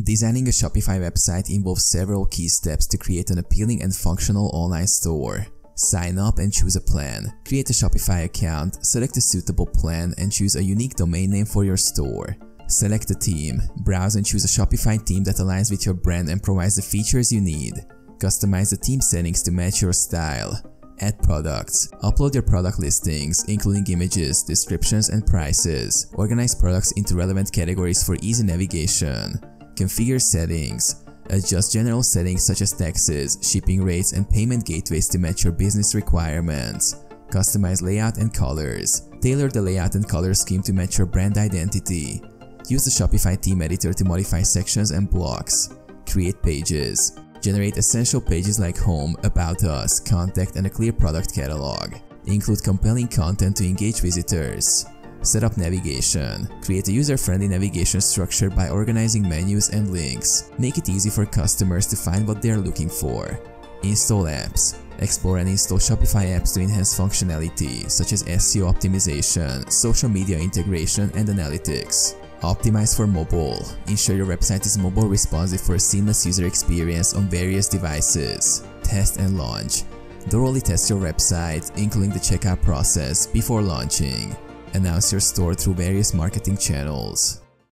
Designing a Shopify website involves several key steps to create an appealing and functional online store. Sign up and choose a plan. Create a Shopify account, select a suitable plan, and choose a unique domain name for your store. Select a theme. Browse and choose a Shopify theme that aligns with your brand and provides the features you need. Customize the theme settings to match your style. Add products. Upload your product listings, including images, descriptions, and prices. Organize products into relevant categories for easy navigation. Configure settings. Adjust general settings such as taxes, shipping rates, and payment gateways to match your business requirements. Customize layout and colors. Tailor the layout and color scheme to match your brand identity. Use the Shopify theme editor to modify sections and blocks. Create pages. Generate essential pages like home, about us, contact, and a clear product catalog. Include compelling content to engage visitors. Set up navigation. Create a user-friendly navigation structure by organizing menus and links. Make it easy for customers to find what they are looking for. Install apps. Explore and install Shopify apps to enhance functionality, such as SEO optimization, social media integration, and analytics. Optimize for mobile. Ensure your website is mobile responsive for a seamless user experience on various devices. Test and launch. Thoroughly test your website, including the checkout process, before launching. Announce your store through various marketing channels.